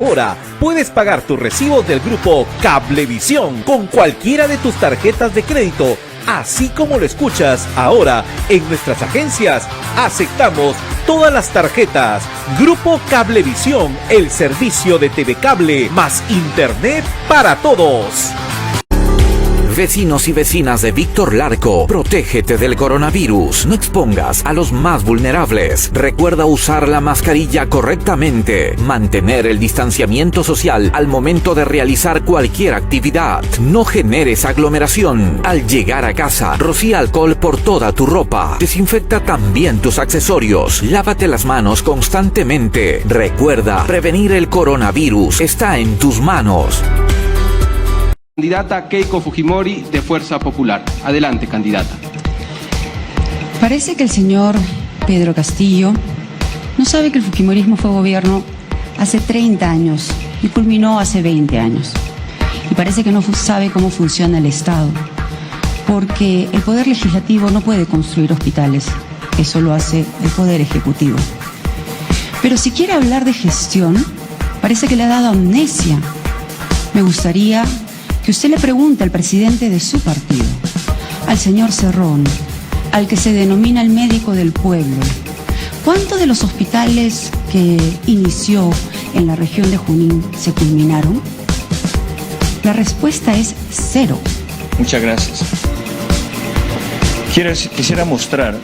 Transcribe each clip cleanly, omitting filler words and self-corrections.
Ahora puedes pagar tus recibos del grupo Cablevisión con cualquiera de tus tarjetas de crédito, así como lo escuchas. Ahora en nuestras agencias aceptamos todas las tarjetas. Grupo Cablevisión, el servicio de TV Cable más internet para todos. Vecinos y vecinas de Víctor Larco, protégete del coronavirus. No expongas a los más vulnerables. Recuerda usar la mascarilla correctamente. Mantener el distanciamiento social al momento de realizar cualquier actividad. No generes aglomeración. Al llegar a casa, rocía alcohol por toda tu ropa. Desinfecta también tus accesorios. Lávate las manos constantemente. Recuerda, prevenir el coronavirus está en tus manos. Candidata Keiko Fujimori de Fuerza Popular. Adelante, candidata. Parece que el señor Pedro Castillo no sabe que el fujimorismo fue gobierno hace 30 años y culminó hace 20 años. Y parece que no sabe cómo funciona el Estado, porque el Poder Legislativo no puede construir hospitales, eso lo hace el Poder Ejecutivo. Pero si quiere hablar de gestión, parece que le ha dado amnesia. Me gustaría que usted le pregunte al presidente de su partido, al señor Cerrón, al que se denomina el médico del pueblo, ¿cuántos de los hospitales que inició en la región de Junín se culminaron? La respuesta es 0. Muchas gracias. Quisiera mostrar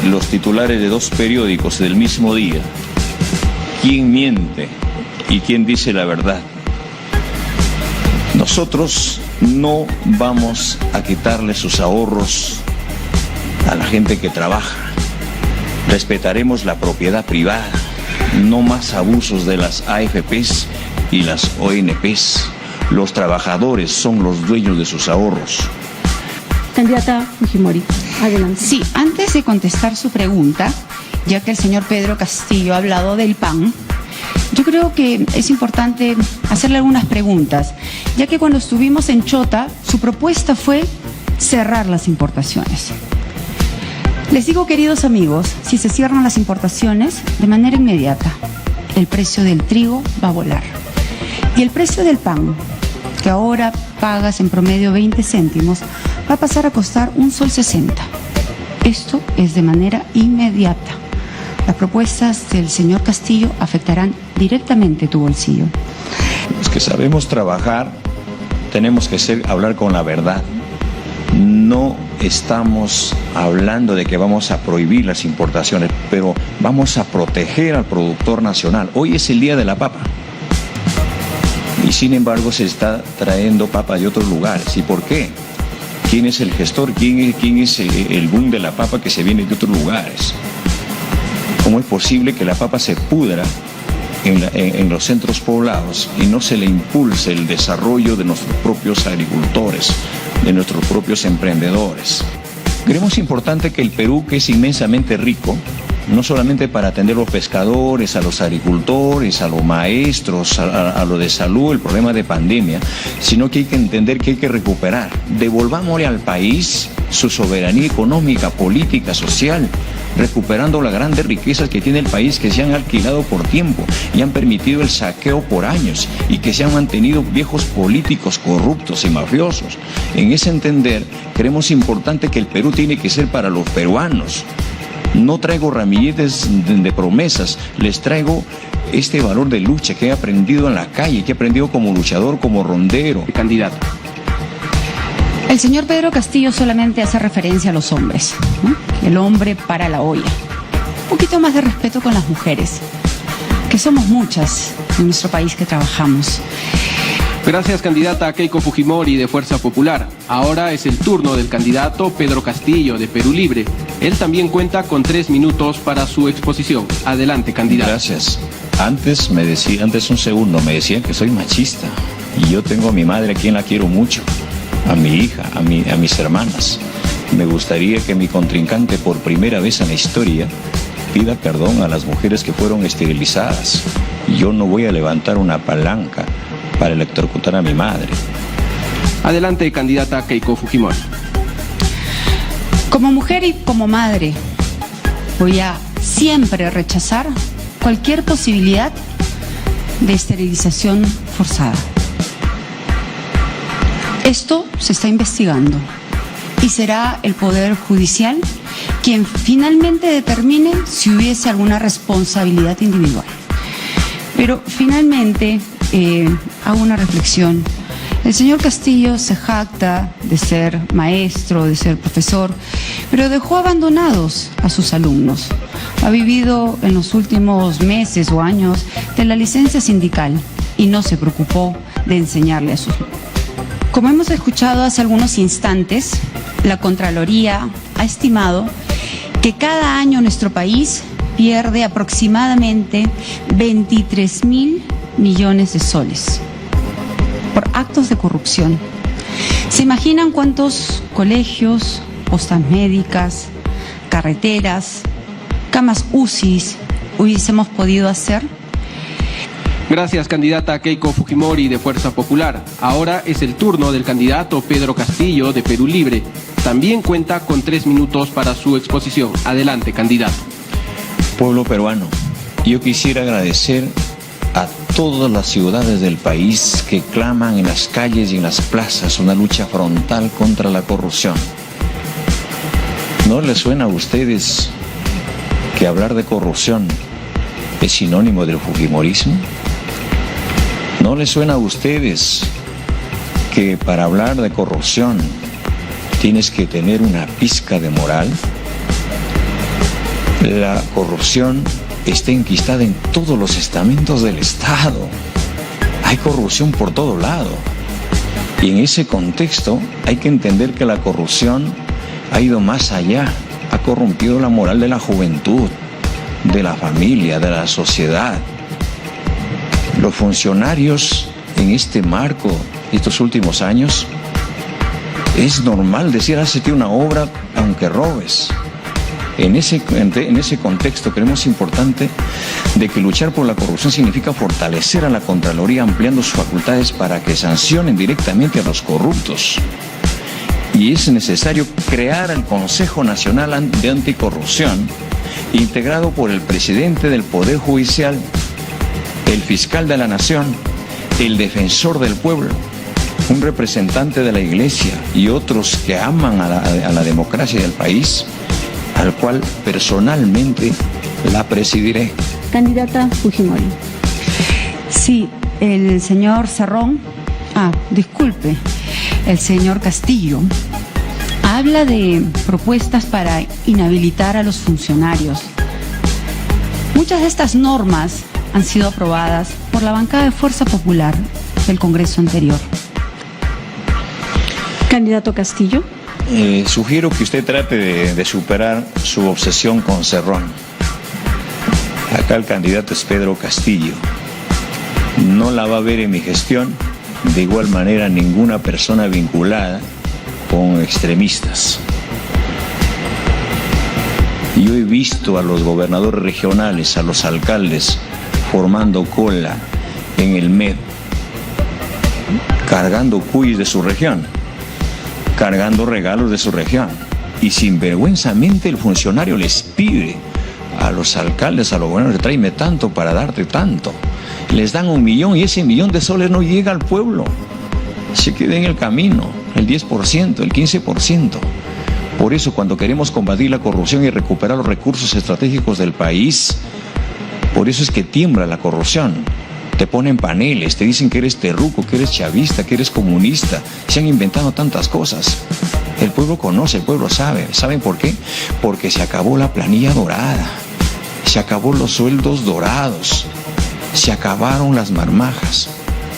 los titulares de 2 periódicos del mismo día. ¿Quién miente y quién dice la verdad? Nosotros no vamos a quitarle sus ahorros a la gente que trabaja. Respetaremos la propiedad privada. No más abusos de las AFPs y las ONPs. Los trabajadores son los dueños de sus ahorros. Candidata Fujimori, adelante. Sí, antes de contestar su pregunta, ya que el señor Pedro Castillo ha hablado del PAN, yo creo que es importante hacerle algunas preguntas, ya que cuando estuvimos en Chota, su propuesta fue cerrar las importaciones. Les digo, queridos amigos, si se cierran las importaciones, de manera inmediata, el precio del trigo va a volar. Y el precio del pan, que ahora pagas en promedio 20 céntimos, va a pasar a costar $1.60. Esto es de manera inmediata. Las propuestas del señor Castillo afectarán directamente tu bolsillo. Los que sabemos trabajar tenemos que hablar con la verdad. No estamos hablando de que vamos a prohibir las importaciones, pero vamos a proteger al productor nacional. Hoy es el día de la papa. Y sin embargo se está trayendo papa de otros lugares. ¿Y por qué? ¿Quién es el gestor? ¿Quién es el boom de la papa que se viene de otros lugares? ¿Cómo es posible que la papa se pudra en los centros poblados y no se le impulse el desarrollo de nuestros propios agricultores, de nuestros propios emprendedores? Creemos importante que el Perú, que es inmensamente rico, no solamente para atender a los pescadores, a los agricultores, a los maestros, a lo de salud, el problema de pandemia, sino que hay que entender que hay que recuperar. Devolvámosle al país su soberanía económica, política, social, recuperando las grandes riquezas que tiene el país, que se han alquilado por tiempo y han permitido el saqueo por años y que se han mantenido viejos políticos corruptos y mafiosos. En ese entender, creemos importante que el Perú tiene que ser para los peruanos. No traigo ramilletes de promesas, les traigo este valor de lucha que he aprendido en la calle, que he aprendido como luchador, como rondero. Candidato. El señor Pedro Castillo solamente hace referencia a los hombres, ¿no? El hombre para la olla. Un poquito más de respeto con las mujeres, que somos muchas en nuestro país que trabajamos. Gracias, candidata Keiko Fujimori de Fuerza Popular. Ahora es el turno del candidato Pedro Castillo de Perú Libre. Él también cuenta con 3 minutos para su exposición. Adelante, candidato. Gracias. Antes un segundo, me decían que soy machista. Y yo tengo a mi madre, a quien la quiero mucho, a mi hija, a mis hermanas. Me gustaría que mi contrincante, por primera vez en la historia, pida perdón a las mujeres que fueron esterilizadas. Yo no voy a levantar una palanca para electrocutar a mi madre. Adelante, candidata Keiko Fujimori. Como mujer y como madre, voy a siempre rechazar cualquier posibilidad de esterilización forzada. Esto se está investigando y será el Poder Judicial quien finalmente determine si hubiese alguna responsabilidad individual. Pero finalmente hago una reflexión. El señor Castillo se jacta de ser maestro, de ser profesor, pero dejó abandonados a sus alumnos. Ha vivido en los últimos meses o años de la licencia sindical y no se preocupó de enseñarle a sus alumnos. Como hemos escuchado hace algunos instantes, la Contraloría ha estimado que cada año nuestro país pierde aproximadamente 23.000 millones de soles por actos de corrupción. ¿Se imaginan cuántos colegios, postas médicas, carreteras, camas UCIs hubiésemos podido hacer? Gracias, candidata Keiko Fujimori de Fuerza Popular. Ahora es el turno del candidato Pedro Castillo de Perú Libre. También cuenta con 3 minutos para su exposición. Adelante, candidato. Pueblo peruano, yo quisiera agradecer a todas las ciudades del país que claman en las calles y en las plazas una lucha frontal contra la corrupción. ¿No les suena a ustedes que hablar de corrupción es sinónimo del fujimorismo? ¿No les suena a ustedes que para hablar de corrupción tienes que tener una pizca de moral? La corrupción está enquistada en todos los estamentos del Estado. Hay corrupción por todo lado. Y en ese contexto hay que entender que la corrupción ha ido más allá. Ha corrompido la moral de la juventud, de la familia, de la sociedad. Los funcionarios en este marco de estos últimos años, es normal decir, hazte una obra aunque robes. En ese contexto creemos importante de que luchar por la corrupción significa fortalecer a la Contraloría ampliando sus facultades para que sancionen directamente a los corruptos. Y es necesario crear el Consejo Nacional de Anticorrupción, integrado por el presidente del Poder Judicial, el fiscal de la Nación, el defensor del pueblo, un representante de la Iglesia y otros que aman a la democracia del país, al cual personalmente la presidiré. Candidata Fujimori. Sí, el señor Cerrón, disculpe, el señor Castillo, habla de propuestas para inhabilitar a los funcionarios. Muchas de estas normas han sido aprobadas por la bancada de Fuerza Popular del Congreso anterior. Candidato Castillo. Sugiero que usted trate de superar su obsesión con Cerrón. Acá el candidato es Pedro Castillo. No la va a ver en mi gestión, de igual manera ninguna persona vinculada con extremistas. Yo he visto a los gobernadores regionales, a los alcaldes, formando cola en el MED, cargando cuyes de su región, cargando regalos de su región. Y sinvergüenzamente el funcionario les pide a los alcaldes, a los gobernadores, tráeme tanto para darte tanto. Les dan 1 millón y ese 1 millón de soles no llega al pueblo. Se queda en el camino, el 10%, el 15%. Por eso cuando queremos combatir la corrupción y recuperar los recursos estratégicos del país, por eso es que tiembla la corrupción. Te ponen paneles, te dicen que eres terruco, que eres chavista, que eres comunista. Se han inventado tantas cosas. El pueblo conoce, el pueblo sabe. ¿Saben por qué? Porque se acabó la planilla dorada. Se acabó los sueldos dorados. Se acabaron las marmajas.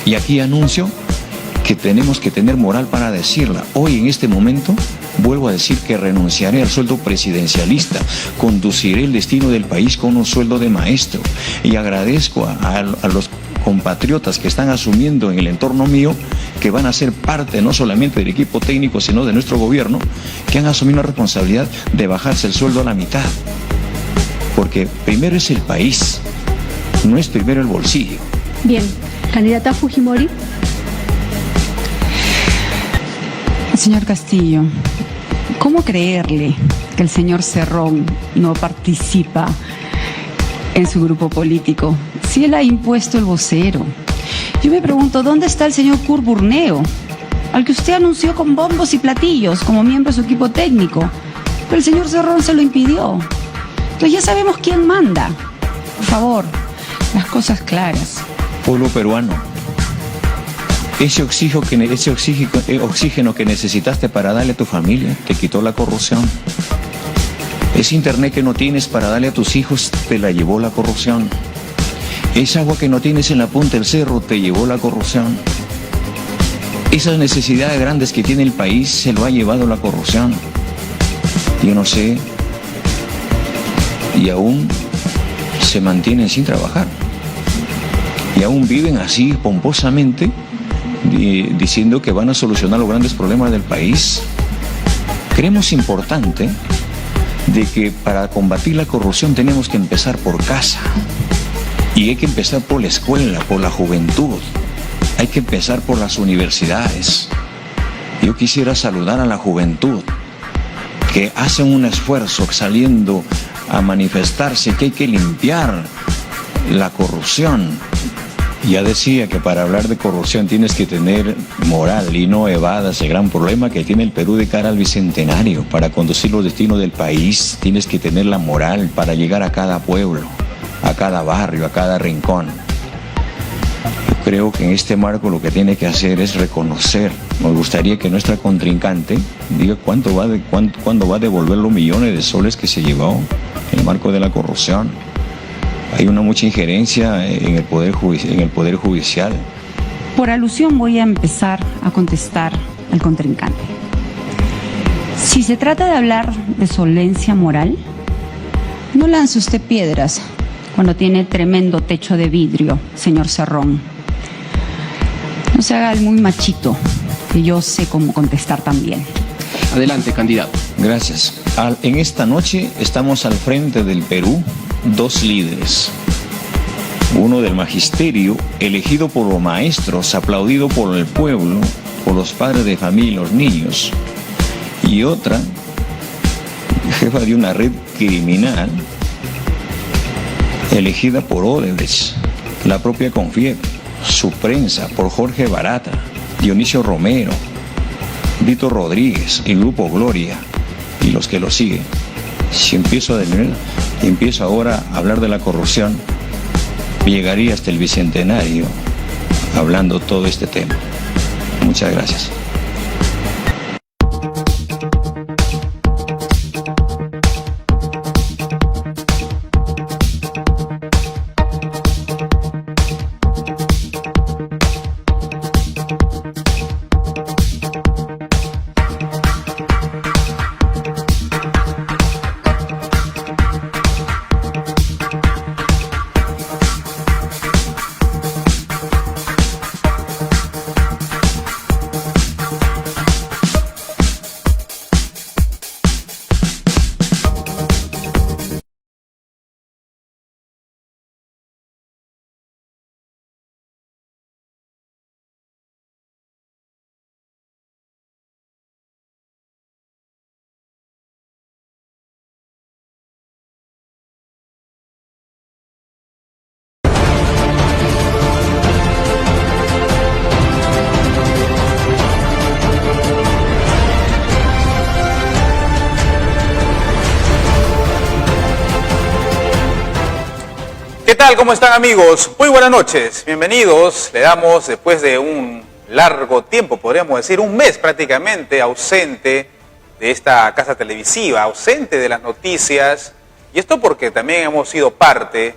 Y aquí anuncio que tenemos que tener moral para decirla. Hoy, en este momento, vuelvo a decir que renunciaré al sueldo presidencialista, conduciré el destino del país con un sueldo de maestro y agradezco a los compatriotas que están asumiendo en el entorno mío, que van a ser parte no solamente del equipo técnico, sino de nuestro gobierno, que han asumido la responsabilidad de bajarse el sueldo a la mitad. Porque primero es el país, no es primero el bolsillo. Bien, candidata Fujimori. Señor Castillo, ¿cómo creerle que el señor Cerrón no participa en su grupo político Si él ha impuesto el vocero. Yo me pregunto, ¿dónde está el señor Kurt Burneo, al que usted anunció con bombos y platillos como miembro de su equipo técnico? Pero el señor Cerrón se lo impidió. Entonces ya sabemos quién manda. Por favor, las cosas claras. Pueblo peruano, ese oxígeno que necesitaste para darle a tu familia, te quitó la corrupción. Ese internet que no tienes para darle a tus hijos, te la llevó la corrupción. Esa agua que no tienes en la punta del cerro, te llevó la corrupción. Esas necesidades grandes que tiene el país, se lo ha llevado la corrupción. Yo no sé, y aún se mantienen sin trabajar. Y aún viven así pomposamente, diciendo que van a solucionar los grandes problemas del país. Creemos importante de que para combatir la corrupción tenemos que empezar por casa. Y hay que empezar por la escuela, por la juventud. Hay que empezar por las universidades. Yo quisiera saludar a la juventud, que hacen un esfuerzo saliendo a manifestarse que hay que limpiar la corrupción. Ya decía que para hablar de corrupción tienes que tener moral y no evadas el gran problema que tiene el Perú de cara al Bicentenario. Para conducir los destinos del país tienes que tener la moral para llegar a cada pueblo, a cada barrio, a cada rincón. Yo creo que en este marco lo que tiene que hacer es reconocer. Nos gustaría que nuestra contrincante diga cuándo va a devolver los millones de soles que se llevó en el marco de la corrupción. Hay mucha injerencia en el Poder Judicial. Por alusión voy a empezar a contestar al contrincante. Si se trata de hablar de solencia moral, no lance usted piedras cuando tiene tremendo techo de vidrio, señor Cerrón. No se haga el muy machito, que yo sé cómo contestar también. Adelante, candidato. Gracias. En esta noche estamos al frente del Perú 2 líderes. Uno del magisterio, elegido por los maestros, aplaudido por el pueblo, por los padres de familia y los niños. Y otra, jefa de una red criminal, elegida por Odebrecht, la propia Confiep, su prensa, por Jorge Barata, Dionisio Romero, Vito Rodríguez, el Grupo Gloria y los que lo siguen. Si empiezo ahora a hablar de la corrupción, llegaría hasta el Bicentenario hablando todo este tema. Muchas gracias. ¿Qué tal? ¿Cómo están, amigos? Muy buenas noches, bienvenidos. Le damos, después de un largo tiempo, podríamos decir un mes prácticamente, ausente de esta casa televisiva, ausente de las noticias, y esto porque también hemos sido parte,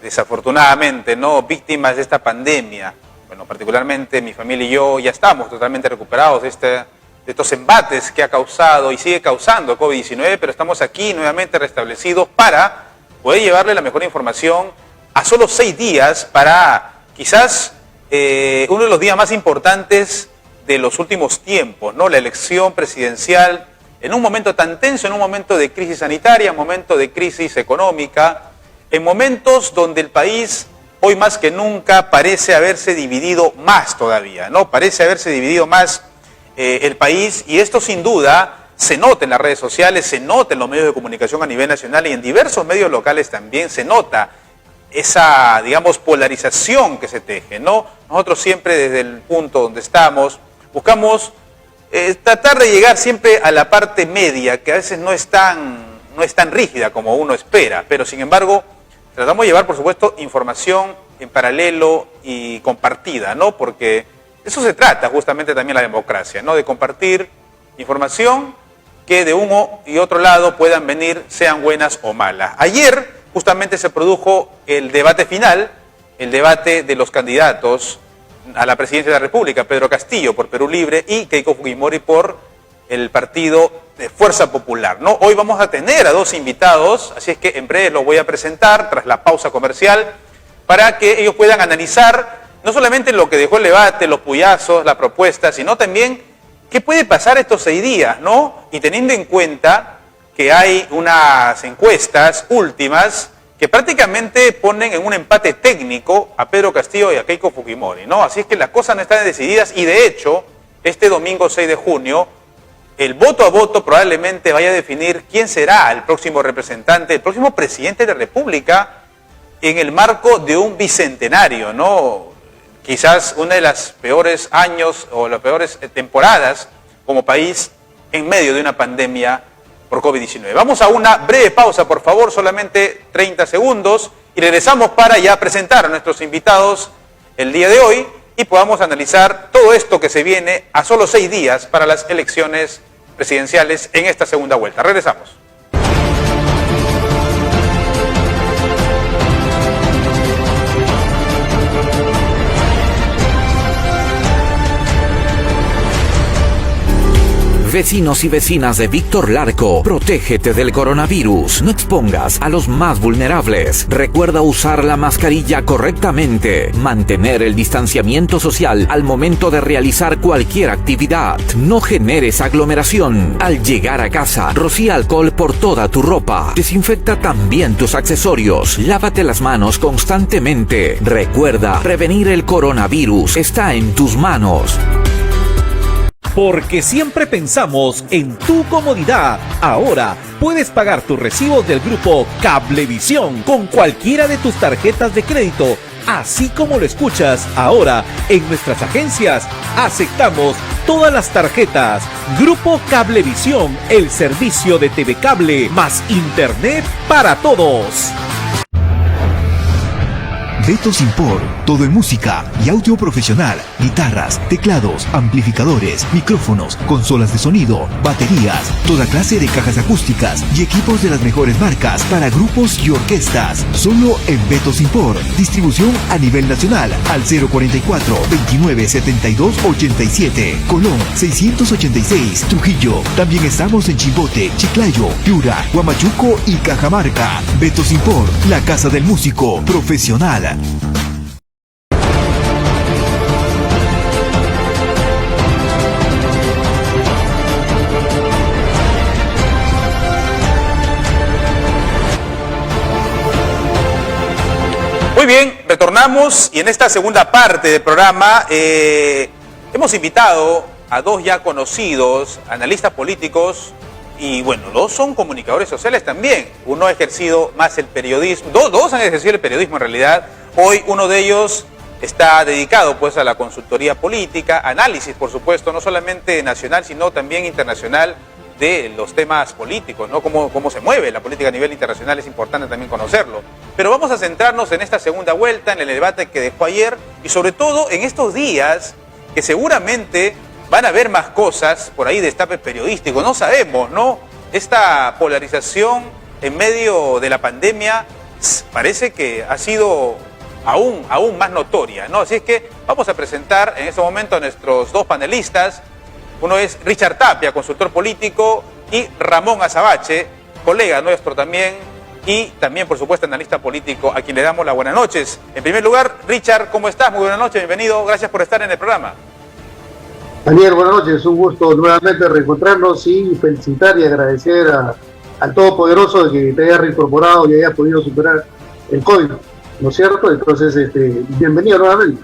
desafortunadamente, ¿no?, víctimas de esta pandemia. Bueno, particularmente mi familia y yo ya estamos totalmente recuperados de estos embates que ha causado y sigue causando COVID-19, pero estamos aquí nuevamente restablecidos para poder llevarle la mejor información a solo 6 días para quizás uno de los días más importantes de los últimos tiempos, ¿no? La elección presidencial en un momento tan tenso, en un momento de crisis sanitaria, en un momento de crisis económica, en momentos donde el país hoy más que nunca parece haberse dividido más todavía, ¿no? Parece haberse dividido más el país, y esto sin duda se nota en las redes sociales, se nota en los medios de comunicación a nivel nacional y en diversos medios locales también se nota esa, digamos, polarización que se teje, ¿no? Nosotros siempre desde el punto donde estamos buscamos tratar de llegar siempre a la parte media, que a veces no es tan rígida como uno espera, pero sin embargo tratamos de llevar, por supuesto, información en paralelo y compartida, ¿no? Porque eso se trata justamente también la democracia, ¿no? De compartir información que de uno y otro lado puedan venir, sean buenas o malas. Ayer justamente se produjo el debate final, el debate de los candidatos a la presidencia de la República, Pedro Castillo por Perú Libre y Keiko Fujimori por el partido de Fuerza Popular, ¿no? Hoy vamos a tener a dos invitados, así es que en breve los voy a presentar tras la pausa comercial para que ellos puedan analizar no solamente lo que dejó el debate, los puyazos, la propuesta, sino también qué puede pasar estos 6 días, ¿no? Y teniendo en cuenta que hay unas encuestas últimas que prácticamente ponen en un empate técnico a Pedro Castillo y a Keiko Fujimori, ¿no? Así es que las cosas no están decididas y de hecho, este domingo 6 de junio, el voto a voto probablemente vaya a definir quién será el próximo representante, el próximo presidente de la República en el marco de un bicentenario, ¿no? Quizás una de las peores años o las peores temporadas como país en medio de una pandemia por COVID-19. Vamos a una breve pausa, por favor, solamente 30 segundos, y regresamos para ya presentar a nuestros invitados el día de hoy y podamos analizar todo esto que se viene a solo 6 días para las elecciones presidenciales en esta segunda vuelta. Regresamos. Vecinos y vecinas de Víctor Larco, protégete del coronavirus. No expongas a los más vulnerables. Recuerda usar la mascarilla correctamente. Mantener el distanciamiento social al momento de realizar cualquier actividad. No generes aglomeración. Al llegar a casa, rocía alcohol por toda tu ropa. Desinfecta también tus accesorios. Lávate las manos constantemente. Recuerda, prevenir el coronavirus está en tus manos. Porque siempre pensamos en tu comodidad. Ahora puedes pagar tus recibos del grupo Cablevisión con cualquiera de tus tarjetas de crédito. Así como lo escuchas, ahora en nuestras agencias aceptamos todas las tarjetas. Grupo Cablevisión, el servicio de TV Cable más Internet para todos. Betos Import, todo en música y audio profesional, guitarras, teclados, amplificadores, micrófonos, consolas de sonido, baterías, toda clase de cajas acústicas y equipos de las mejores marcas para grupos y orquestas. Solo en Betos Import. Distribución a nivel nacional al 044 29 72 87. Colón 686, Trujillo. También estamos en Chimbote, Chiclayo, Piura, Huamachuco y Cajamarca. Betos Import, la casa del músico profesional. Muy bien, retornamos y en esta segunda parte del programa hemos invitado a dos ya conocidos analistas políticos y bueno, dos son comunicadores sociales también. Uno ha ejercido más el periodismo, dos han ejercido el periodismo en realidad. Hoy uno de ellos está dedicado pues a la consultoría política, análisis por supuesto, no solamente nacional sino también internacional de los temas políticos, ¿no? Cómo se mueve la política a nivel internacional, es importante también conocerlo. Pero vamos a centrarnos en esta segunda vuelta, en el debate que dejó ayer y sobre todo en estos días que seguramente van a haber más cosas por ahí, destape periodístico, no sabemos, ¿no? Esta polarización en medio de la pandemia parece que ha sido aún más notoria, ¿no? Así es que vamos a presentar en este momento a nuestros dos panelistas. Uno es Richard Tapia, consultor político, y Ramón Azabache, colega nuestro también, y también, por supuesto, analista político, a quien le damos las buenas noches. En primer lugar, Richard, ¿cómo estás? Muy buenas noches, bienvenido, gracias por estar en el programa. Daniel, buenas noches, un gusto nuevamente reencontrarnos y felicitar y agradecer al Todopoderoso de que te haya reincorporado y haya podido superar el COVID, ¿no es cierto? Entonces, bienvenido nuevamente.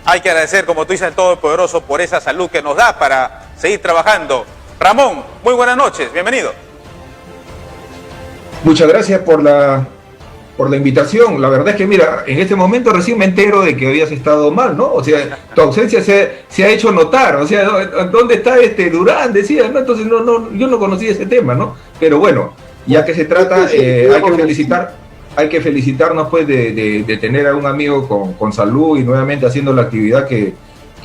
Hay que agradecer, como tú dices, al Todopoderoso por esa salud que nos da para seguir trabajando. Ramón, muy buenas noches, bienvenido. Muchas gracias por la por la invitación. La verdad es que, mira, en este momento recién me entero de que habías estado mal, ¿no? O sea, tu ausencia se ha hecho notar. O sea, ¿dónde está Durán? Decía, ¿no? Entonces, yo no conocía ese tema, ¿no? Pero bueno, ya que se trata, hay que felicitarnos, pues, de tener a un amigo con salud y nuevamente haciendo la actividad que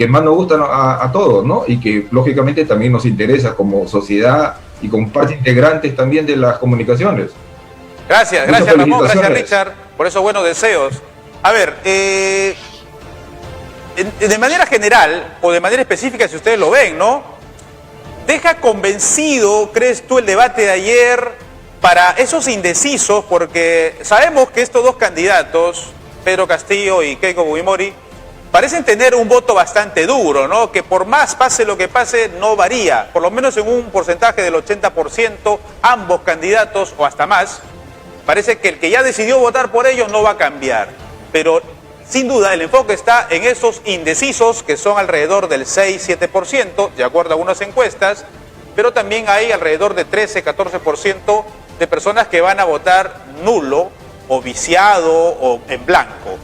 más nos gusta a todos, ¿no? Y que, lógicamente, también nos interesa como sociedad y como parte integrantes también de las comunicaciones. Gracias Ramón, gracias Richard, por esos buenos deseos. A ver, de manera general o de manera específica, si ustedes lo ven, ¿no? ¿Deja convencido, crees tú, el debate de ayer para esos indecisos? Porque sabemos que estos dos candidatos, Pedro Castillo y Keiko Fujimori, parecen tener un voto bastante duro, ¿no? Que por más pase lo que pase, no varía, por lo menos en un porcentaje del 80%, ambos candidatos o hasta más. Parece que el que ya decidió votar por ellos no va a cambiar, pero sin duda el enfoque está en esos indecisos que son alrededor del 6-7%, de acuerdo a algunas encuestas, pero también hay alrededor de 13-14% de personas que van a votar nulo o viciado o en blanco.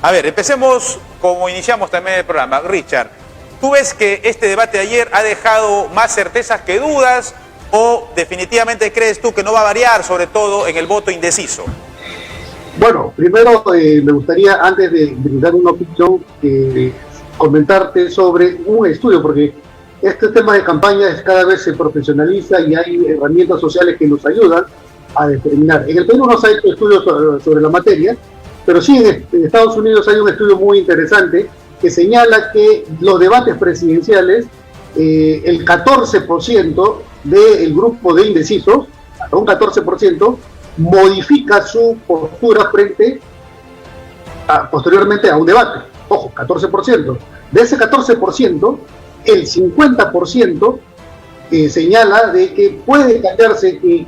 A ver, empecemos como iniciamos también el programa. Richard, ¿tú ves que este debate de ayer ha dejado más certezas que dudas? ¿O definitivamente crees tú que no va a variar, sobre todo en el voto indeciso? Bueno, primero me gustaría, antes de brindar una opinión, comentarte sobre un estudio, porque este tema de campaña cada vez se profesionaliza y hay herramientas sociales que nos ayudan a determinar. En el Perú no se ha hecho estudios sobre la materia, pero sí en Estados Unidos hay un estudio muy interesante que señala que los debates presidenciales, el 14% del grupo de indecisos, hasta un 14%, modifica su postura frente posteriormente a un debate. Ojo, 14%. De ese 14%, el 50% señala de que puede cambiarse que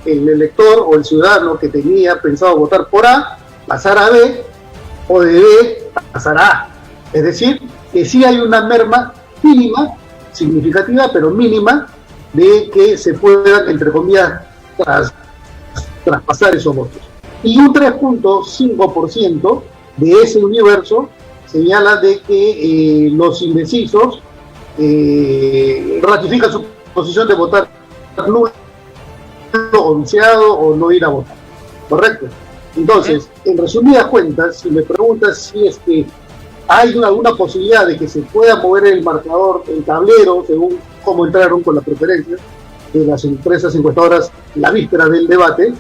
el elector o el ciudadano que tenía pensado votar por A, pasar a B, o de B, pasar a A. Es decir, que sí hay una merma mínima, significativa, pero mínima, de que se puedan, entre comillas, traspasar esos votos. Y un 3.5% de ese universo señala de que los indecisos ratifican su posición de votar nulo o viciado o no ir a votar. ¿Correcto? Entonces, en resumidas cuentas, si me preguntas si es que hay alguna posibilidad de que se pueda mover el marcador, el tablero, según cómo entraron con las preferencias de las empresas encuestadoras la víspera del debate,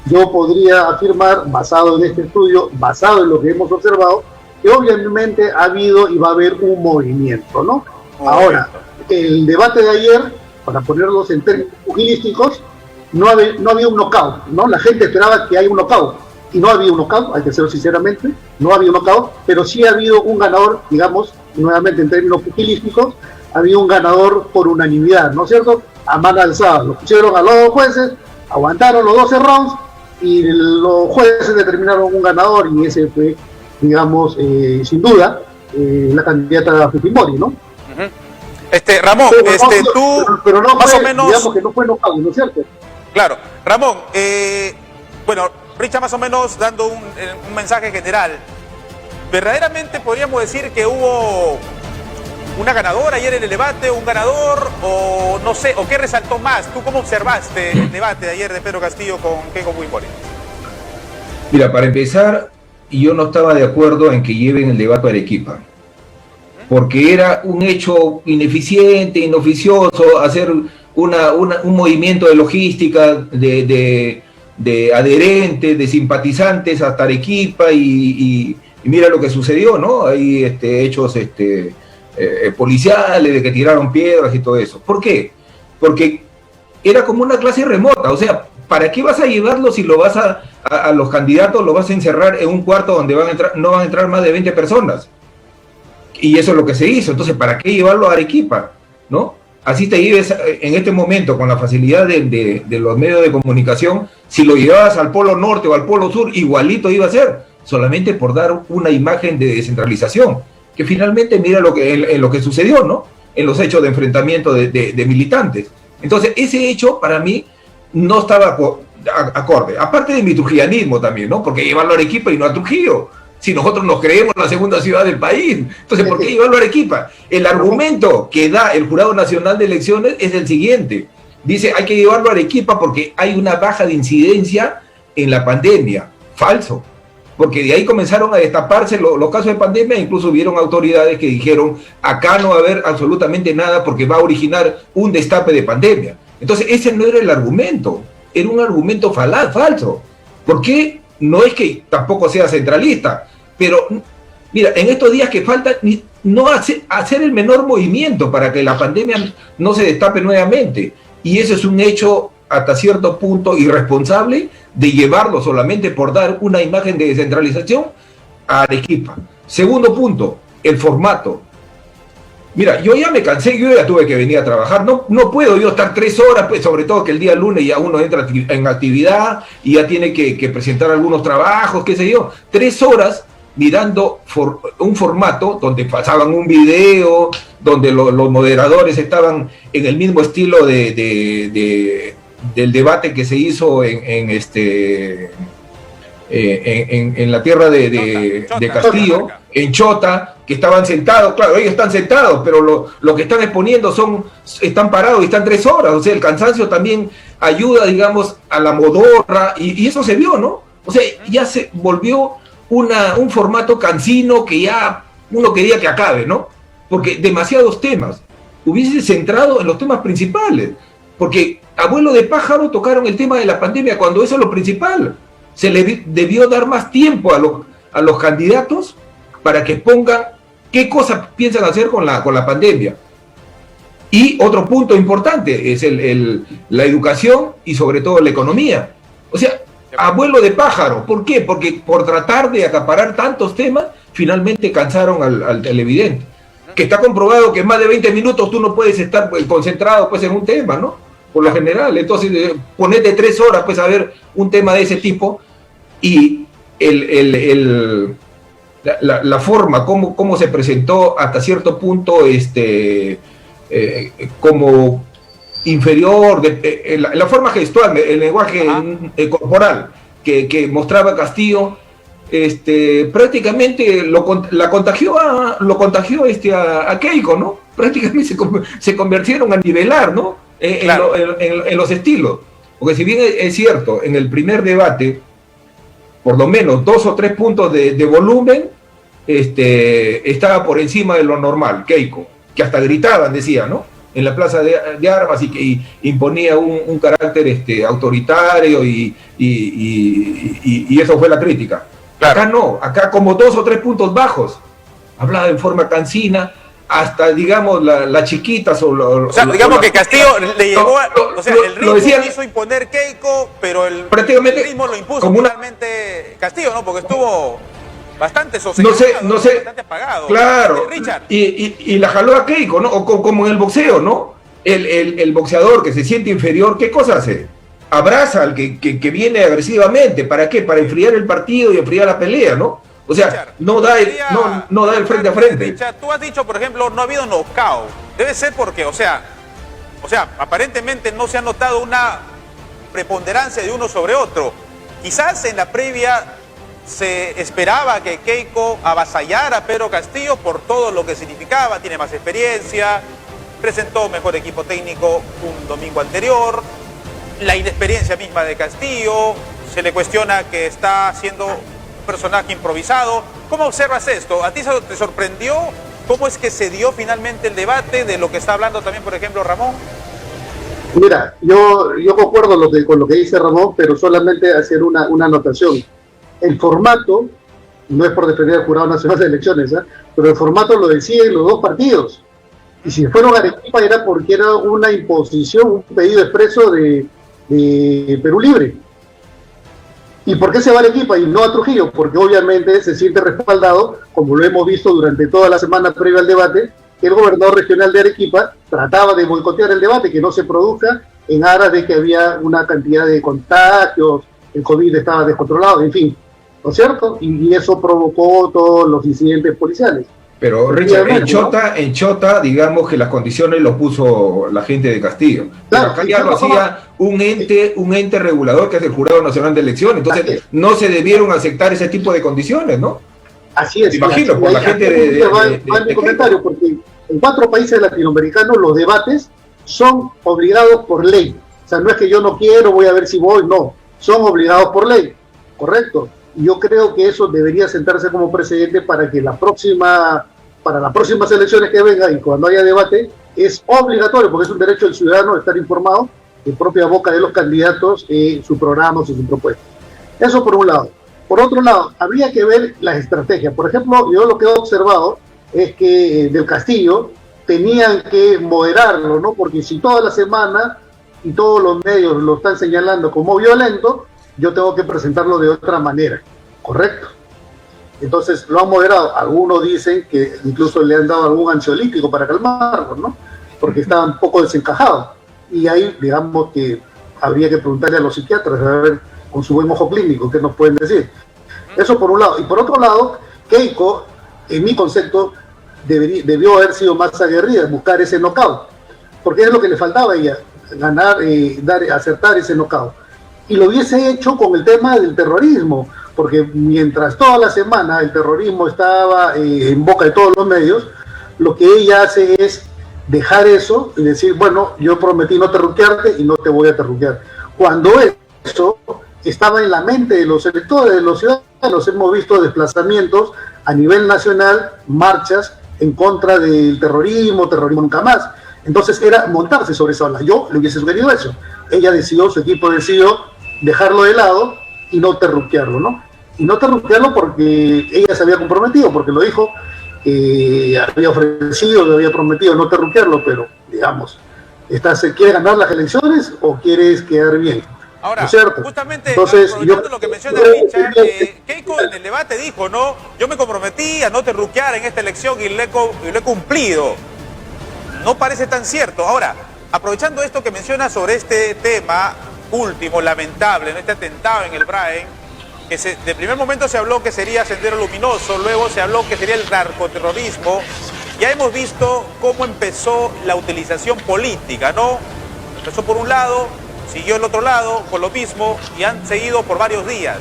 yo podría afirmar, basado en este estudio, basado en lo que hemos observado, que obviamente ha habido y va a haber un movimiento, ¿no? Ahora, el debate de ayer, para ponerlos en términos pugilísticos, no había un knockout, ¿no? La gente esperaba que haya un knockout, y no había un knockout, hay que ser sinceramente, no había un knockout, pero sí ha habido un ganador, digamos, nuevamente en términos pugilísticos, había un ganador por unanimidad, ¿no es cierto? A mano alzada, lo pusieron a los dos jueces, aguantaron los 12 rounds, y los jueces determinaron un ganador, y ese fue, digamos, sin duda, la candidata Fujimori, ¿no? Ramón, pero no más fue, o menos, digamos que no fue knockout, ¿no es cierto? Claro, Ramón, bueno, Richard más o menos dando un mensaje general. ¿Verdaderamente podríamos decir que hubo una ganadora ayer en el debate, un ganador, o no sé, o qué resaltó más? ¿Tú cómo observaste el debate de ayer de Pedro Castillo con Keiko Fujimori? Mira, para empezar, yo no estaba de acuerdo en que lleven el debate a Arequipa, porque era un hecho ineficiente, inoficioso, hacer un movimiento de logística, de adherentes, de simpatizantes hasta Arequipa, y mira lo que sucedió, ¿no? Hay hechos policiales, de que tiraron piedras y todo eso. ¿Por qué? Porque era como una clase remota. O sea, ¿para qué vas a llevarlo si lo vas a los candidatos, lo vas a encerrar en un cuarto donde no van a entrar más de 20 personas? Y eso es lo que se hizo. Entonces, ¿para qué llevarlo a Arequipa? ¿No? Así te lleves en este momento con la facilidad de los medios de comunicación. Si lo llevabas al polo norte o al polo sur, igualito iba a ser, solamente por dar una imagen de descentralización, que finalmente mira en lo que sucedió, ¿no? En los hechos de enfrentamiento de militantes. Entonces, ese hecho para mí no estaba acorde. Aparte de mi trujillanismo también, ¿no? Porque llevarlo a Arequipa y no a Trujillo. Si nosotros nos creemos la segunda ciudad del país, entonces ¿por qué llevarlo a Arequipa? El argumento que da el Jurado Nacional de Elecciones es el siguiente. Dice, hay que llevarlo a Arequipa porque hay una baja de incidencia en la pandemia. Falso. Porque de ahí comenzaron a destaparse los casos de pandemia, incluso hubieron autoridades que dijeron, acá no va a haber absolutamente nada porque va a originar un destape de pandemia. Entonces ese no era el argumento, era un argumento falso. ¿Por qué? No es que tampoco sea centralista, pero mira, en estos días que faltan, no hacer el menor movimiento para que la pandemia no se destape nuevamente. Y eso es un hecho hasta cierto punto irresponsable de llevarlo solamente por dar una imagen de descentralización a Arequipa. Segundo punto, el formato. Mira, yo ya me cansé, yo ya tuve que venir a trabajar, no puedo yo estar 3 horas, pues, sobre todo que el día lunes ya uno entra en actividad y ya tiene que presentar algunos trabajos, qué sé yo, 3 horas mirando un formato donde pasaban un video, donde los moderadores estaban en el mismo estilo del debate que se hizo en la tierra de Castillo, en Chota, que estaban sentados, claro, ellos están sentados, pero lo que están exponiendo están parados y están 3 horas, o sea, el cansancio también ayuda, digamos, a la modorra, y eso se vio, ¿no? O sea, ya se volvió un formato cansino que ya uno quería que acabe, ¿no? Porque demasiados temas. Hubiese centrado en los temas principales, porque Abuelo de Pájaro tocaron el tema de la pandemia cuando eso es lo principal. Se le debió dar más tiempo a los candidatos para que pongan qué cosas piensan hacer con la pandemia. Y otro punto importante es la educación y sobre todo la economía. O sea, Abuelo de Pájaro, ¿por qué? Porque por tratar de acaparar tantos temas, finalmente cansaron al televidente. Que está comprobado que más de 20 minutos tú no puedes estar concentrado pues en un tema, ¿no? Por lo general, entonces ponete 3 horas pues a ver un tema de ese tipo y la forma como se presentó hasta cierto punto como inferior, la forma gestual, el lenguaje corporal que mostraba Castillo, prácticamente lo contagió a Keiko, ¿no? Prácticamente se convirtieron a nivelar, ¿no? En los estilos. Porque si bien es cierto, en el primer debate, por lo menos 2 o 3 puntos de volumen, estaba por encima de lo normal, Keiko, que hasta gritaban, decía, ¿no? En la plaza de armas y que imponía un carácter autoritario y eso fue la crítica. Claro. Acá no, acá como 2 o 3 puntos bajos, hablaba en forma cansina, hasta digamos las chiquitas o sea, digamos que Castillo le llegó el ritmo quiso imponer Keiko, pero el ritmo lo impuso totalmente Castillo, ¿no? Porque estuvo bastante sosegado, no sé, bastante apagado. Claro, y la jaló a Keiko, ¿no? O como en el boxeo, ¿no? El boxeador que se siente inferior, ¿qué cosa hace? Abraza al que viene agresivamente. ¿Para qué? Para enfriar el partido y enfriar la pelea, ¿no? O sea, no da el frente a frente. Tú has dicho, por ejemplo, no ha habido knockout. Debe ser porque, o sea, aparentemente no se ha notado una preponderancia de uno sobre otro. Quizás en la previa se esperaba que Keiko avasallara a Pedro Castillo por todo lo que significaba, tiene más experiencia, presentó mejor equipo técnico un domingo anterior, la inexperiencia misma de Castillo, se le cuestiona que está siendo un personaje improvisado. ¿Cómo observas esto? ¿A ti te sorprendió cómo es que se dio finalmente el debate de lo que está hablando también, por ejemplo, Ramón? Mira, yo concuerdo con lo que dice Ramón, pero solamente hacer una anotación. El formato, no es por defender al Jurado Nacional de Elecciones, pero el formato lo deciden los 2 partidos. Y si fueron a Arequipa era porque era una imposición, un pedido expreso de Perú Libre. ¿Y por qué se va a Arequipa y no a Trujillo? Porque obviamente se siente respaldado, como lo hemos visto durante toda la semana previa al debate, que el gobernador regional de Arequipa trataba de boicotear el debate, que no se produzca en aras de que había una cantidad de contagios, el COVID estaba descontrolado, en fin, ¿no es cierto? Y eso provocó todos los incidentes policiales. Pero Richard, en Chota, digamos que las condiciones lo puso la gente de Castillo. Claro, acá ya lo hacía un ente regulador que es el Jurado Nacional de Elecciones. Entonces no se debieron aceptar ese tipo de condiciones, ¿no? Así es. Me imagino, por la gente de comentario, porque en 4 países latinoamericanos los debates son obligados por ley. O sea, no es que yo no quiero, voy a ver si voy, no. Son obligados por ley, ¿correcto? Y yo creo que eso debería sentarse como precedente para que para las próximas elecciones que vengan y cuando haya debate, es obligatorio, porque es un derecho del ciudadano estar informado de propia boca de los candidatos, sus programas y sus propuestas. Eso por un lado. Por otro lado, habría que ver las estrategias. Por ejemplo, yo lo que he observado es que del Castillo tenían que moderarlo, ¿no? Porque si toda la semana y todos los medios lo están señalando como violento, yo tengo que presentarlo de otra manera, ¿correcto? Entonces lo han moderado. Algunos dicen que incluso le han dado algún ansiolítico para calmarlo, ¿no? Porque está un poco desencajado. Y ahí, digamos que habría que preguntarle a los psiquiatras, a ver, con su buen ojo clínico, qué nos pueden decir. Eso por un lado. Y por otro lado, Keiko, en mi concepto, debió haber sido más aguerrida, buscar ese knockout. Porque es lo que le faltaba a ella, ganar, acertar ese knockout. Y lo hubiese hecho con el tema del terrorismo, porque mientras toda la semana el terrorismo estaba en boca de todos los medios, lo que ella hace es dejar eso y decir, bueno, yo prometí no terruquearte y no te voy a terruquear. Cuando eso estaba en la mente de los electores, de los ciudadanos, hemos visto desplazamientos a nivel nacional, marchas en contra del terrorismo nunca más. Entonces era montarse sobre esa ola. Yo le hubiese sugerido eso. Ella decidió, su equipo decidió dejarlo de lado y no terruquearlo, ¿no? Y no terruquearlo porque ella se había comprometido, porque lo dijo, había ofrecido, le había prometido no terruquearlo, pero digamos, ¿quieres ganar las elecciones o quieres quedar bien? Ahora, ¿no es cierto? Justamente, entonces, aprovechando lo que menciona Richard, Keiko en el debate dijo, ¿no? Yo me comprometí a no terruquear en esta elección y lo he cumplido. No parece tan cierto. Ahora, aprovechando esto que menciona sobre este tema último, lamentable, ¿no? Este atentado en el Braen, que de primer momento se habló que sería Sendero Luminoso, luego se habló que sería el narcoterrorismo. Ya hemos visto cómo empezó la utilización política, ¿no? Empezó por un lado, siguió el otro lado con lo mismo y han seguido por varios días.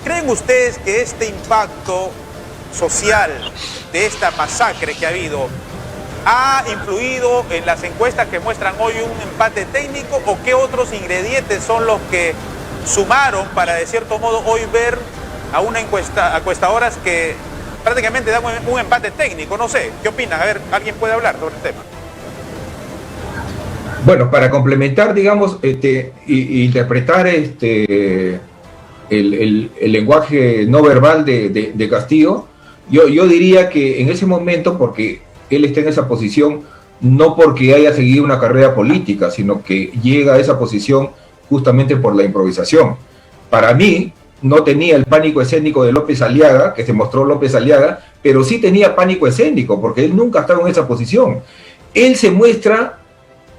¿Creen ustedes que este impacto social de esta masacre que ha habido ha influido en las encuestas que muestran hoy un empate técnico, o qué otros ingredientes son los que sumaron para de cierto modo hoy ver a una encuestadoras que prácticamente dan un empate técnico? No sé, ¿qué opinan? A ver, ¿alguien puede hablar sobre el tema? Bueno, para complementar, digamos, interpretar el lenguaje no verbal de Castillo, yo diría que en ese momento, porque él está en esa posición no porque haya seguido una carrera política, sino que llega a esa posición justamente por la improvisación. Para mí, no tenía el pánico escénico de López Aliaga, que se mostró López Aliaga, pero sí tenía pánico escénico, porque él nunca ha estado en esa posición. Él se muestra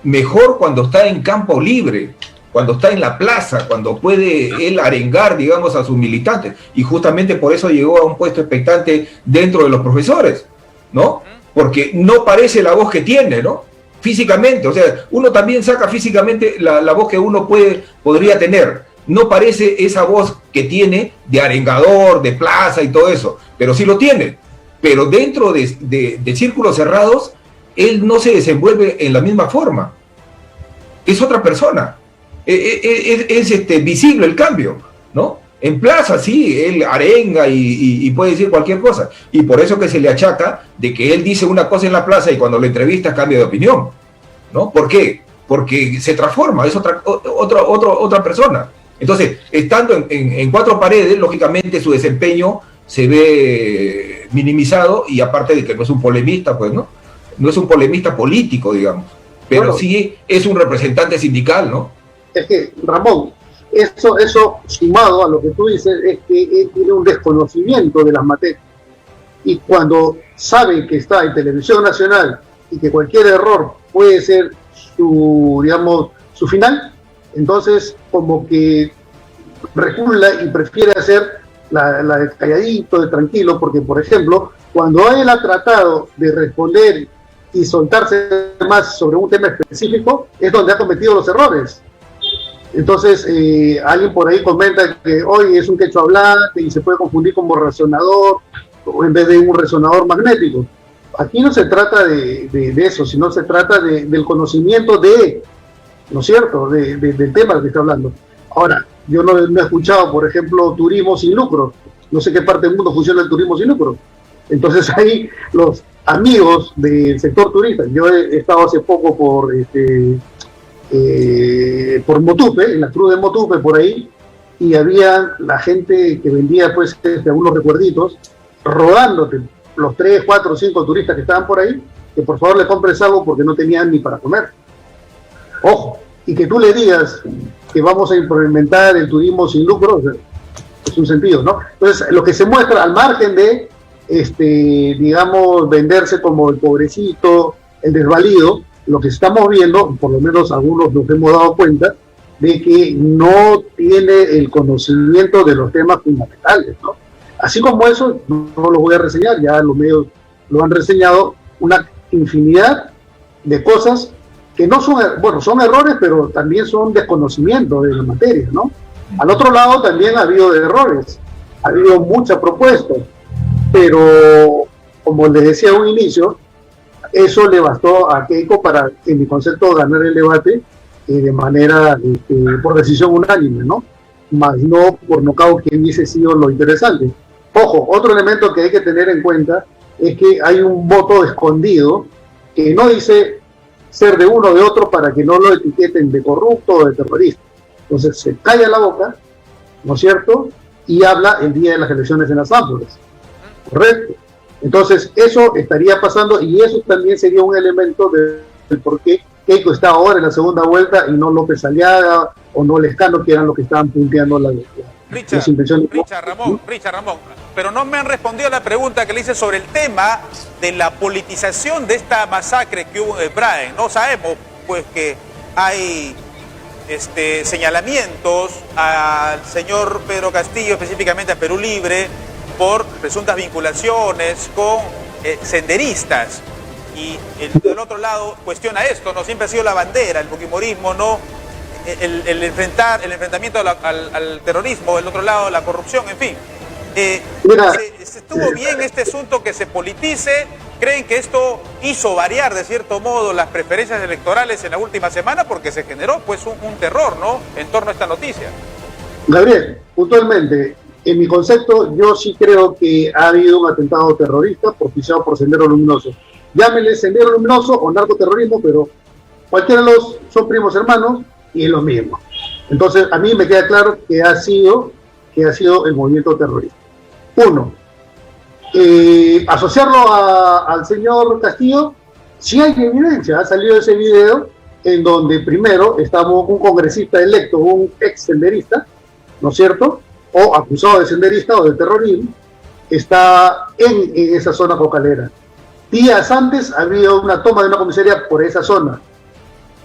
mejor cuando está en campo libre, cuando está en la plaza, cuando puede él arengar, digamos, a sus militantes, y justamente por eso llegó a un puesto expectante dentro de los profesores, ¿no? Porque no parece la voz que tiene, ¿no? Físicamente, o sea, uno también saca físicamente la voz que uno podría tener. No parece esa voz que tiene de arengador, de plaza y todo eso, pero sí lo tiene. Pero dentro de círculos cerrados, él no se desenvuelve en la misma forma. Es otra persona. Es visible el cambio, ¿no? En plaza, sí, él arenga y puede decir cualquier cosa. Y por eso que se le achaca de que él dice una cosa en la plaza y cuando lo entrevista cambia de opinión, ¿no? ¿Por qué? Porque se transforma, es otra persona. Entonces, estando en cuatro paredes, lógicamente su desempeño se ve minimizado, y aparte de que no es un polemista, pues, ¿no? No es un polemista político, digamos, pero bueno, sí es un representante sindical, ¿no? Es que, Ramón, eso sumado a lo que tú dices, es que él tiene un desconocimiento de las materias. Y cuando sabe que está en televisión nacional y que cualquier error puede ser su final, entonces como que recula y prefiere hacer la de calladito, de tranquilo, porque por ejemplo, cuando él ha tratado de responder y soltarse más sobre un tema específico, es donde ha cometido los errores. Entonces, alguien por ahí comenta que hoy es un quechua hablante y se puede confundir como resonador en vez de un resonador magnético. Aquí no se trata de eso, sino se trata del conocimiento ¿no es cierto?, del tema del que está hablando. Ahora, yo no he escuchado, por ejemplo, turismo sin lucro. No sé qué parte del mundo funciona el turismo sin lucro. Entonces ahí los amigos del sector turista, yo he estado hace poco por Motupe, en la cruz de Motupe, por ahí, y había la gente que vendía pues algunos recuerditos, rodándote los 3, 4, 5 turistas que estaban por ahí, que por favor le compres algo porque no tenían ni para comer. Ojo, y que tú le digas que vamos a implementar el turismo sin lucro, o sea, es un sentido, ¿no? Entonces, lo que se muestra al margen de, digamos, venderse como el pobrecito, el desvalido, lo que estamos viendo, por lo menos algunos nos hemos dado cuenta, de que no tiene el conocimiento de los temas fundamentales, ¿no? Así como eso, no lo voy a reseñar, ya los medios lo han reseñado, una infinidad de cosas que no son, bueno, son errores, pero también son desconocimiento de la materia, ¿no? Al otro lado también ha habido errores, ha habido muchas propuestas, pero como les decía a un inicio, eso le bastó a Keiko para, en mi concepto, ganar el debate de manera, por decisión unánime, ¿no? Más no por nocaut, que hubiese sido lo interesante. Ojo, otro elemento que hay que tener en cuenta es que hay un voto escondido que no dice ser de uno o de otro para que no lo etiqueten de corrupto o de terrorista. Entonces se calla la boca, ¿no es cierto? Y habla el día de las elecciones en las ánforas. Correcto. Entonces eso estaría pasando y eso también sería un elemento del por qué Keiko está ahora en la segunda vuelta y no López Aliaga o no Lescano, que eran los que estaban punteando las intenciones. Richard Ramón, pero no me han respondido a la pregunta que le hice sobre el tema de la politización de esta masacre que hubo en Braen. No sabemos, pues, que hay señalamientos al señor Pedro Castillo, específicamente a Perú Libre, por presuntas vinculaciones con senderistas. Y del otro lado cuestiona esto, ¿no? Siempre ha sido la bandera, el fujimorismo, ¿no? El enfrentamiento al terrorismo, del otro lado la corrupción, en fin. ¿Estuvo bien este asunto que se politice? ¿Creen que esto hizo variar de cierto modo las preferencias electorales en la última semana? Porque se generó pues un terror, ¿no?, en torno a esta noticia. Gabriel, puntualmente, en mi concepto, yo sí creo que ha habido un atentado terrorista propiciado por Sendero Luminoso. Llámenle Sendero Luminoso o narcoterrorismo, pero cualquiera de los son primos hermanos y es lo mismo. Entonces, a mí me queda claro que ha sido el movimiento terrorista. Uno, asociarlo al señor Castillo, sí hay evidencia. Ha salido ese video en donde primero estamos un congresista electo, un ex senderista, ¿no es cierto?, o acusado de senderista o de terrorismo, está en esa zona cocalera. Días antes había una toma de una comisaría por esa zona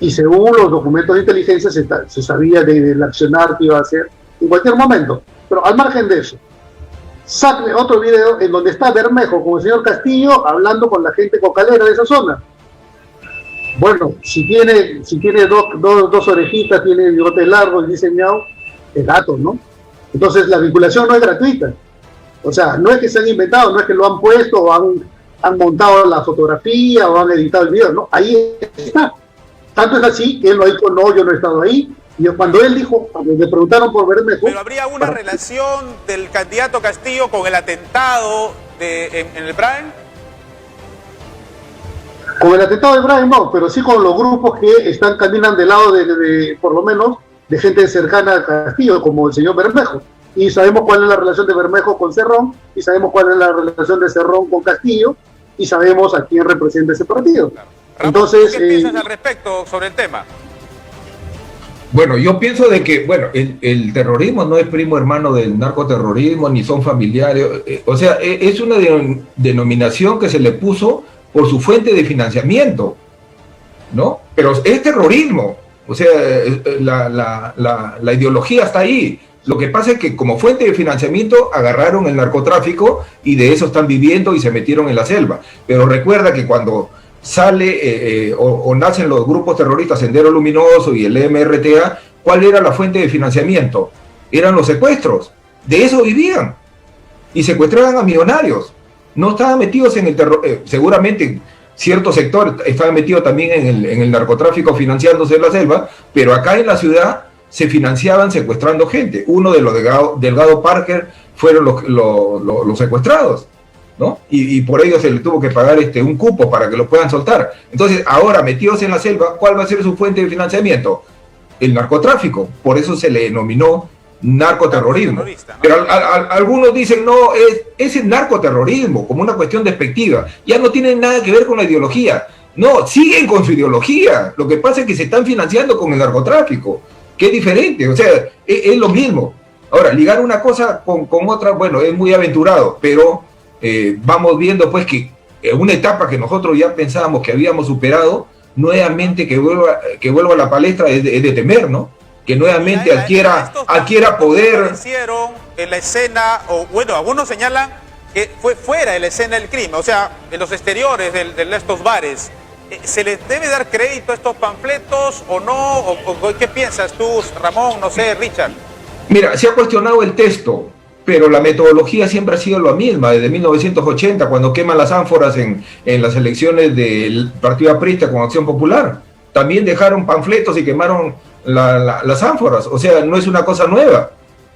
y según los documentos de inteligencia se sabía del accionar que iba a hacer en cualquier momento. Pero al margen de eso, saque otro video en donde está Bermejo con el señor Castillo hablando con la gente cocalera de esa zona. Bueno, si tiene dos orejitas, tiene bigotes largos y dice miau, es gato, ¿no? Entonces la vinculación no es gratuita. O sea, no es que se han inventado, no es que lo han puesto o han montado la fotografía o han editado el video, no, ahí está. Tanto es así que él lo dijo, no, yo no he estado ahí. Y cuando él dijo, cuando le preguntaron por Bermejo... ¿Pero habría una relación del candidato Castillo con el atentado en el Braen? Con el atentado de Braen no, pero sí con los grupos que caminan del lado por lo menos, de gente cercana a Castillo, como el señor Bermejo. Y sabemos cuál es la relación de Bermejo con Cerrón, y sabemos cuál es la relación de Cerrón con Castillo, y sabemos a quién representa ese partido. Claro. Ramón, entonces, ¿qué piensas al respecto sobre el tema? Bueno, yo pienso de que, bueno, el terrorismo no es primo hermano del narcoterrorismo, ni son familiares, o sea, es una denominación que se le puso por su fuente de financiamiento, ¿no? Pero es terrorismo, o sea, la ideología está ahí, Lo que pasa es que como fuente de financiamiento agarraron el narcotráfico y de eso están viviendo y se metieron en la selva. Pero recuerda que cuando sale o nacen los grupos terroristas Sendero Luminoso y el MRTA, ¿cuál era la fuente de financiamiento? Eran los secuestros. De eso vivían. Y secuestraban a millonarios. No estaban metidos en el terror. Seguramente cierto sector estaba metido también en el narcotráfico financiándose en la selva, pero acá en la ciudad se financiaban secuestrando gente. Uno de los Delgado Parker fueron los secuestrados, ¿no? Y por ello se le tuvo que pagar un cupo para que lo puedan soltar. Entonces, ahora, metidos en la selva, ¿cuál va a ser su fuente de financiamiento? El narcotráfico. Por eso se le denominó narcoterrorismo. ¿No? Pero algunos dicen, no, es el narcoterrorismo, como una cuestión despectiva. Ya no tiene nada que ver con la ideología. No, siguen con su ideología. Lo que pasa es que se están financiando con el narcotráfico, que es diferente, o sea, es lo mismo. Ahora, ligar una cosa con otra, bueno, es muy aventurado, pero vamos viendo pues que una etapa que nosotros ya pensábamos que habíamos superado, nuevamente que vuelva a la palestra es de temer, ¿no? Que nuevamente adquiera poder. Hicieron en la escena, o bueno, algunos señalan que fue fuera de la escena del crimen, o sea, en los exteriores de estos bares. ¿Se les debe dar crédito a estos panfletos o no? ¿O qué piensas tú, Ramón? No sé, Richard. Mira, se ha cuestionado el texto, pero la metodología siempre ha sido la misma, desde 1980, cuando queman las ánforas en las elecciones del Partido Aprista con Acción Popular. También dejaron panfletos y quemaron las ánforas, o sea, no es una cosa nueva,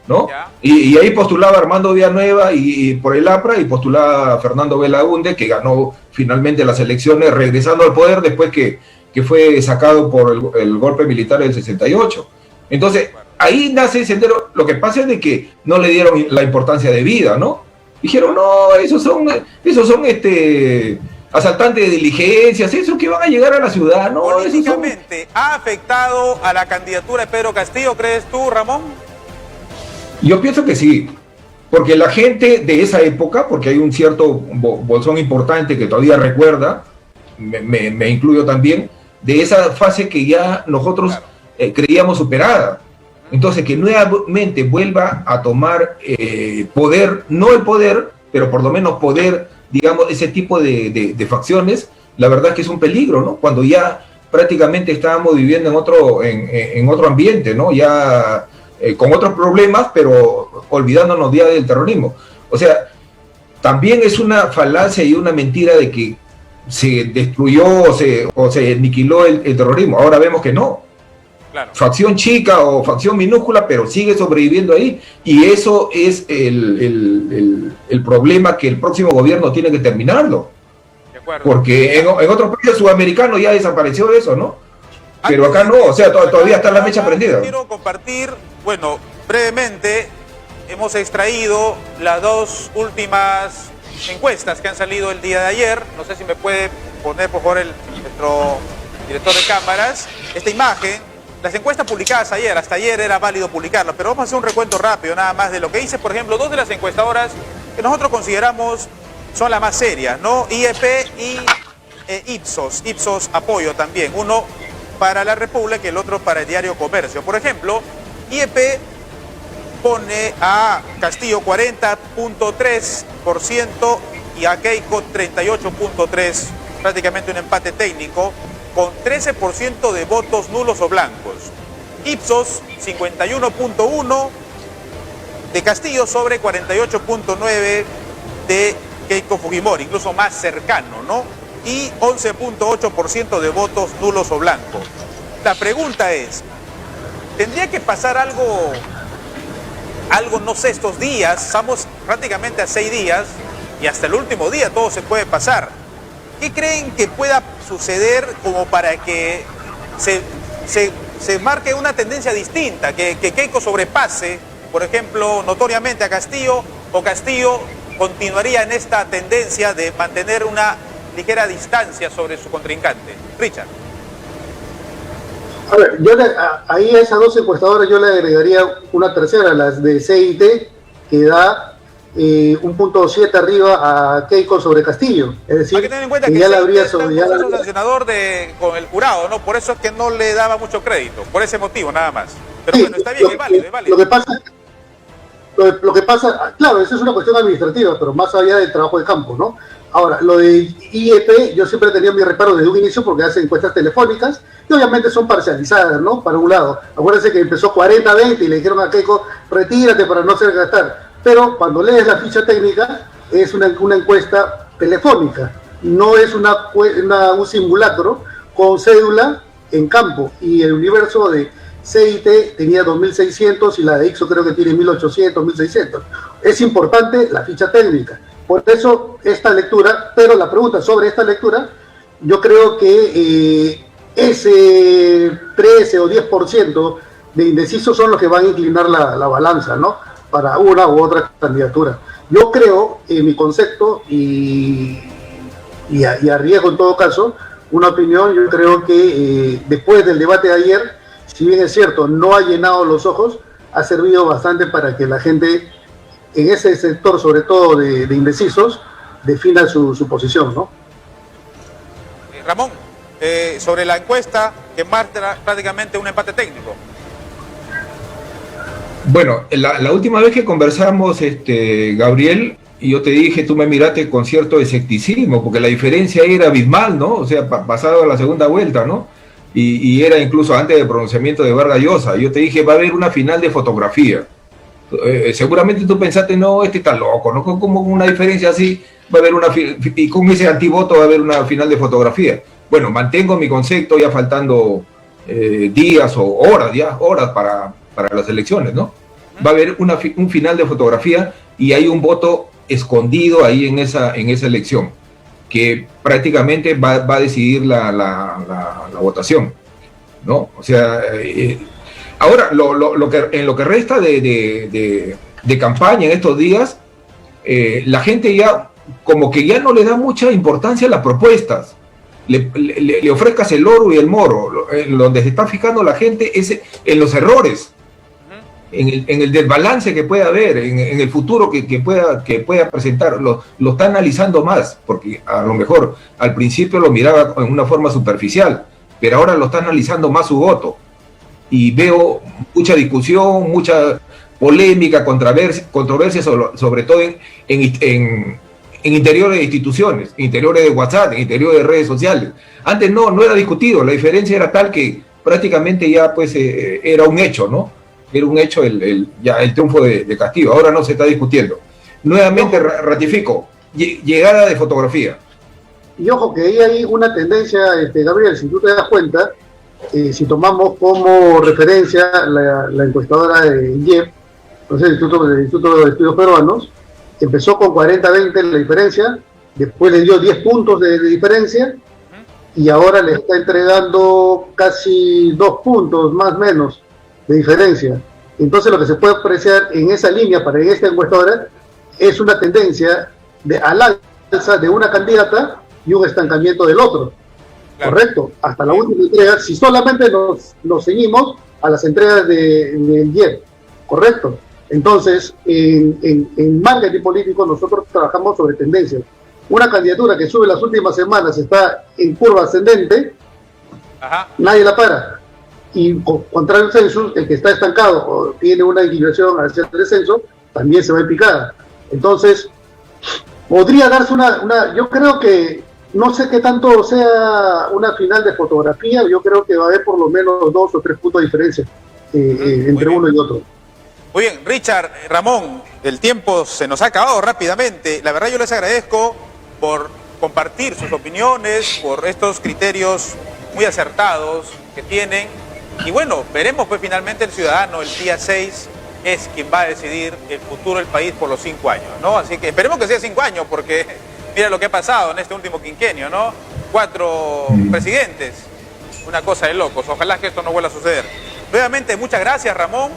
¿no? Y ahí postulaba Armando Villanueva y por el APRA, y postulaba Fernando Belaúnde, que ganó finalmente las elecciones regresando al poder después que fue sacado por el golpe militar del 68. Entonces, ahí nace Sendero. Lo que pasa es de que no le dieron la importancia de vida, ¿no? Dijeron, no, esos son asaltantes de diligencias, esos que van a llegar a la ciudad, ¿no? Políticamente, ¿ha afectado a la candidatura de Pedro Castillo, crees tú, Ramón? Yo pienso que sí, porque la gente de esa época, porque hay un cierto bolsón importante que todavía recuerda, me incluyo también, de esa fase que ya nosotros creíamos superada. Entonces, que nuevamente vuelva a tomar poder, no el poder, pero por lo menos poder, digamos, ese tipo de facciones, la verdad es que es un peligro, ¿no? Cuando ya prácticamente estábamos viviendo en otro ambiente, ¿no? Ya con otros problemas, pero olvidándonos ya del terrorismo. O sea, también es una falacia y una mentira de que se destruyó o se aniquiló el terrorismo. Ahora vemos que no. Claro. Facción chica o facción minúscula, pero sigue sobreviviendo ahí, y eso es el problema que el próximo gobierno tiene que terminarlo. De acuerdo. Porque en otros países sudamericanos ya desapareció eso, ¿no? Pero acá no, o sea, todavía está la mecha prendida. Quiero compartir, bueno, brevemente, hemos extraído las dos últimas encuestas que han salido el día de ayer. No sé si me puede poner, por favor, nuestro director de cámaras, esta imagen. Las encuestas publicadas ayer, hasta ayer era válido publicarlas, pero vamos a hacer un recuento rápido nada más de lo que dice, por ejemplo, dos de las encuestadoras que nosotros consideramos son las más serias, ¿no? IEP y Ipsos Apoyo también, uno para La República y el otro para el diario Comercio. Por ejemplo, IEP pone a Castillo 40.3% y a Keiko 38.3%, prácticamente un empate técnico, con 13% de votos nulos o blancos. Ipsos 51.1% de Castillo sobre 48.9% de Keiko Fujimori, incluso más cercano, ¿no? Y 11.8% de votos nulos o blancos. La pregunta es, ¿tendría que pasar algo, no sé, estos días? Estamos prácticamente a 6 días y hasta el último día todo se puede pasar. ¿Qué creen que pueda suceder como para que se marque una tendencia distinta, que Keiko sobrepase, por ejemplo, notoriamente a Castillo, o Castillo continuaría en esta tendencia de mantener una ligera distancia sobre su contrincante? Richard. A ver, ahí a esas dos encuestadoras yo le agregaría una tercera, las de CIT, que da un punto 7 arriba a Keiko sobre Castillo. Es decir, hay que tener en cuenta que ya la habría sobre un proceso sancionador con el jurado, ¿no? Por eso es que no le daba mucho crédito, por ese motivo nada más. Pero sí, bueno, está bien, es válido. Lo que pasa Lo que pasa, claro, eso es una cuestión administrativa, pero más allá del trabajo de campo, ¿no? Ahora, lo de IEP, yo siempre he tenido mi reparo desde un inicio porque hacen encuestas telefónicas y obviamente son parcializadas, ¿no? Para un lado. Acuérdense que empezó 40-20 y le dijeron a Keiko, retírate para no hacer gastar. Pero cuando lees la ficha técnica, es una encuesta telefónica, no es un simulacro con cédula en campo. Y el universo de CIT tenía 2.600 y la de IXO creo que tiene 1.800, 1.600. Es importante la ficha técnica. Por eso esta lectura, pero la pregunta sobre esta lectura, yo creo que ese 13 o 10% de indecisos son los que van a inclinar la balanza, ¿no? Para una u otra candidatura. Yo creo, en mi concepto, y arriesgo en todo caso, una opinión, yo creo que después del debate de ayer, si bien es cierto, no ha llenado los ojos, ha servido bastante para que la gente, en ese sector sobre todo de indecisos, defina su posición, ¿no? Ramón, sobre la encuesta que marca prácticamente un empate técnico. Bueno, la última vez que conversamos, Gabriel, y yo te dije, tú me miraste con cierto escepticismo, porque la diferencia era abismal, ¿no? O sea, pasado a la segunda vuelta, ¿no? Y era incluso antes del pronunciamiento de Vargas Llosa. Yo te dije, va a haber una final de fotografía. Seguramente tú pensaste, no, está loco, ¿no? Como una diferencia así, va a haber y con ese antivoto va a haber una final de fotografía. Bueno, mantengo mi concepto ya faltando días o horas para las elecciones, ¿no? Va a haber un final de fotografía y hay un voto escondido ahí en esa elección, que prácticamente va a decidir la votación, ¿no? O sea, ahora, en lo que resta de campaña en estos días, la gente ya, como que ya no le da mucha importancia a las propuestas. Le ofrezcas el oro y el moro. Donde se está fijando la gente es en los errores, en el desbalance que pueda haber, en el futuro que pueda presentar. Lo está analizando más, porque a lo mejor al principio lo miraba en una forma superficial, pero ahora lo está analizando más su voto. Y veo mucha discusión, mucha polémica, controversia sobre todo en interiores de instituciones, interiores de WhatsApp, en interiores de redes sociales. Antes no era discutido, la diferencia era tal que prácticamente ya pues era un hecho, ¿no? Era un hecho el triunfo de Castillo. Ahora no se está discutiendo. Nuevamente ratifico, llegada de fotografía. Y ojo que ahí hay una tendencia, Gabriel, si tú te das cuenta, si tomamos como referencia la encuestadora de IEP, entonces el Instituto de Estudios Peruanos, empezó con 40-20 la diferencia, después le dio 10 puntos de diferencia y ahora le está entregando casi 2 puntos más o menos de diferencia. Entonces lo que se puede apreciar en esa línea para esta encuestadora es una tendencia al alza de una candidata y un estancamiento del otro. Claro. Correcto, hasta la última entrega, si solamente nos ceñimos a las entregas del IEP, correcto. Entonces, en marketing político nosotros trabajamos sobre tendencias. Una candidatura que sube las últimas semanas está en curva ascendente, nadie la para. Y contrario al census, el que está estancado o tiene una inclinación hacia el descenso, también se va en picada. Entonces, podría darse yo creo que, no sé qué tanto sea una final de fotografía, yo creo que va a haber por lo menos 2 o 3 puntos de diferencia entre uno y otro. Muy bien, Richard, Ramón, el tiempo se nos ha acabado rápidamente. La verdad yo les agradezco por compartir sus opiniones, por estos criterios muy acertados que tienen. Y bueno, veremos pues finalmente el ciudadano el día 6 es quien va a decidir el futuro del país por los 5 años, ¿no? Así que esperemos que sea 5 años porque mira lo que ha pasado en este último quinquenio, ¿no? 4 presidentes, una cosa de locos. Ojalá que esto no vuelva a suceder. Nuevamente, muchas gracias, Ramón.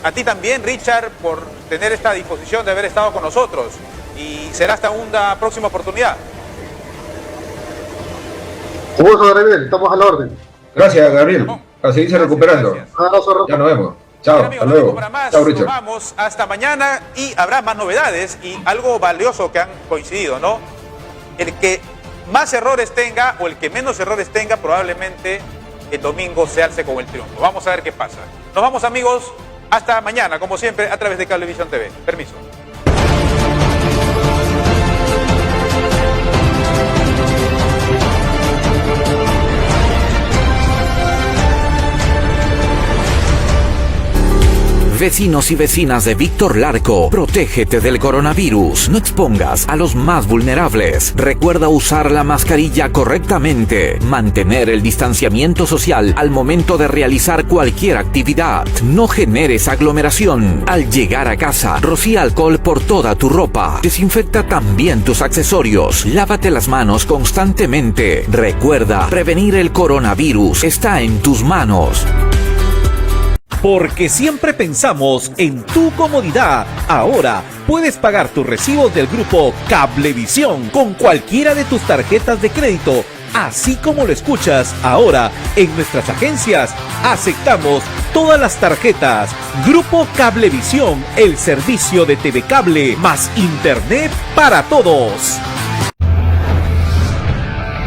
A ti también, Richard, por tener esta disposición de haber estado con nosotros. Y será hasta una próxima oportunidad. Un gusto, Gabriel. Estamos a la orden. Gracias, Gabriel. A seguirse recuperando. Ya nos vemos. Chao, amigos, hasta luego. Para más, chao, Richard. Nos vamos hasta mañana y habrá más novedades y algo valioso que han coincidido, ¿no? El que más errores tenga o el que menos errores tenga probablemente el domingo se alce con el triunfo. Vamos a ver qué pasa. Nos vamos, amigos. Hasta mañana, como siempre, a través de Cablevisión TV. Permiso. Vecinos y vecinas de Víctor Larco, protégete del coronavirus. No expongas a los más vulnerables. Recuerda usar la mascarilla correctamente. Mantener el distanciamiento social al momento de realizar cualquier actividad. No generes aglomeración. Al llegar a casa, rocía alcohol por toda tu ropa. Desinfecta también tus accesorios. Lávate las manos constantemente. Recuerda, prevenir el coronavirus está en tus manos. Porque siempre pensamos en tu comodidad. Ahora puedes pagar tus recibos del grupo Cablevisión con cualquiera de tus tarjetas de crédito. Así como lo escuchas, ahora en nuestras agencias aceptamos todas las tarjetas. Grupo Cablevisión, el servicio de TV Cable más Internet para todos.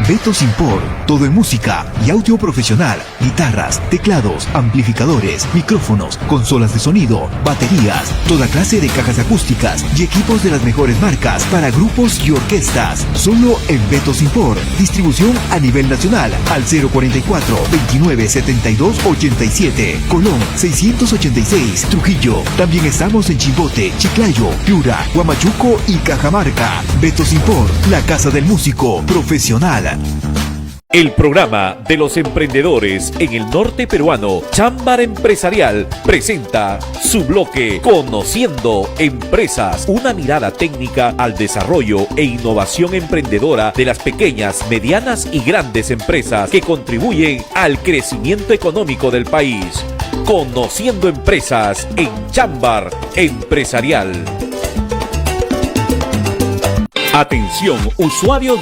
Betos Import, todo en música y audio profesional, guitarras, teclados, amplificadores, micrófonos, consolas de sonido, baterías, toda clase de cajas acústicas y equipos de las mejores marcas para grupos y orquestas. Solo en Betos Import. Distribución a nivel nacional al 044 29 72 87. Colón 686, Trujillo. También estamos en Chimbote, Chiclayo, Piura, Huamachuco y Cajamarca. Betos Import, la casa del músico profesional. El programa de los emprendedores en el norte peruano, Chambar Empresarial, presenta su bloque Conociendo Empresas, una mirada técnica al desarrollo e innovación emprendedora de las pequeñas, medianas y grandes empresas que contribuyen al crecimiento económico del país. Conociendo Empresas en Chambar Empresarial. Atención, usuarios